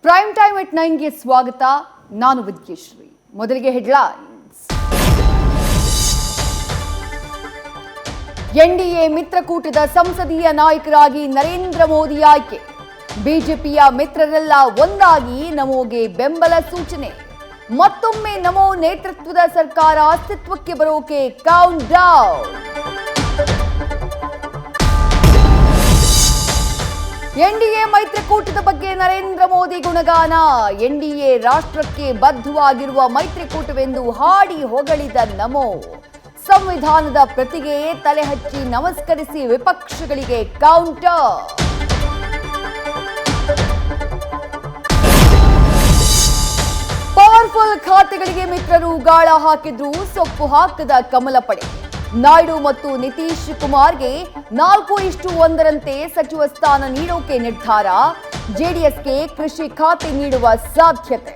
Prime time ಎಟ್ 9ಗೆ ಸ್ವಾಗತ. ನಾನು ವಿದ್ಯಶ್ರೀ. ಮೊದಲಿಗೆ ಹೆಡ್ಲೈನ್ಸ್. ಎನ್ಡಿಎ ಮಿತ್ರಕೂಟದ ಸಂಸದೀಯ ನಾಯಕರಾಗಿ ನರೇಂದ್ರ ಮೋದಿ ಆಯ್ಕೆ. ಬಿಜೆಪಿಯ ಮಿತ್ರರೆಲ್ಲ ಒಂದಾಗಿ ನಮೋಗೆ ಬೆಂಬಲ ಸೂಚನೆ. ಮತ್ತೊಮ್ಮೆ ನಮೋ ನೇತೃತ್ವದ ಸರ್ಕಾರ ಅಸ್ತಿತ್ವಕ್ಕೆ ಬರೋಕೆ ಕೌಂಟ್ ಡೌನ್. ಎನ್ಡಿಎ ಮೈತ್ರಿಕೂಟದ ಬಗ್ಗೆ ನರೇಂದ್ರ ಮೋದಿ ಗುಣಗಾನ. ಎನ್ಡಿಎ ರಾಷ್ಟ್ರಕ್ಕೆ ಬದ್ಧವಾಗಿರುವ ಮೈತ್ರಿಕೂಟವೆಂದು ಹಾಡಿ ಹೊಗಳಿದ ನಮೋ. ಸಂವಿಧಾನದ ಪ್ರತಿಗೆ ತಲೆ ಹಚ್ಚಿ ನಮಸ್ಕರಿಸಿ ವಿಪಕ್ಷಗಳಿಗೆ ಕೌಂಟರ್. ಪವರ್ಫುಲ್ ಖಾತೆಗಳಿಗೆ ಮಿತ್ರರು ಗಾಳ ಹಾಕಿದ್ರು, ಸೊಪ್ಪು ಹಾಕದ ಕಮಲ ಪಡೆ. ನಾಯ್ಡು ಮತ್ತು ನಿತೀಶ್ ಕುಮಾರ್ಗೆ 4:1 ಸಚಿವ ಸ್ಥಾನ ನೀಡೋಕೆ ನಿರ್ಧಾರ. ಜೆಡಿಎಸ್ಗೆ ಕೃಷಿ ಖಾತೆ ನೀಡುವ ಸಾಧ್ಯತೆ.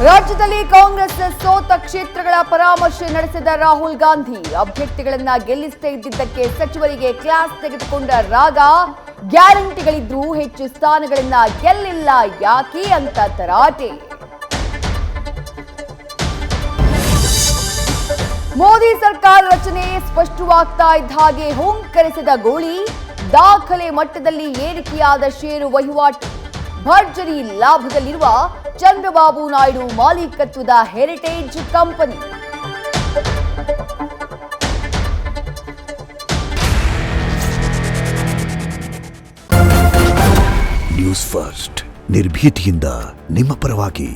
ರಾಜ್ಯದಲ್ಲಿ ಕಾಂಗ್ರೆಸ್ ಸೋತ ಕ್ಷೇತ್ರಗಳ ಪರಾಮರ್ಶೆ ನಡೆಸಿದ ರಾಹುಲ್ ಗಾಂಧಿ. ಅಭ್ಯರ್ಥಿಗಳನ್ನ ಗೆಲ್ಲಿಸದೇ ಇದ್ದಿದ್ದಕ್ಕೆ ಸಚಿವರಿಗೆ ಕ್ಲಾಸ್ ತೆಗೆದುಕೊಂಡ ರಾಗ. ಗ್ಯಾರಂಟಿಗಳಿದ್ರೂ ಹೆಚ್ಚು ಸ್ಥಾನಗಳನ್ನ ಗೆಲ್ಲಿಲ್ಲ ಯಾಕೆ ಅಂತ ತರಾಟೆ. ಮೋದಿ ಸರ್ಕಾರ ರಚನೆ ಸ್ಪಷ್ಟವಾಗ್ತಾ ಇದ್ದ ಹಾಗೆ ಹುಂಕರಿಸಿದ ಗೋಳಿ. ದಾಖಲೆ ಮಟ್ಟದಲ್ಲಿ ಏರಿಕೆಯಾದ ಷೇರು ವಹಿವಾಟು. ಭರ್ಜರಿ ಲಾಭದಲ್ಲಿರುವ ಚಂದ್ರಬಾಬು ನಾಯ್ಡು ಮಾಲೀಕತ್ವದ ಹೆರಿಟೇಜ್ ಕಂಪನಿ. ನ್ಯೂಸ್ ಫಸ್ಟ್, ನಿರ್ಭೀತಿಯಿಂದ ನಿಮ್ಮ ಪರವಾಗಿ.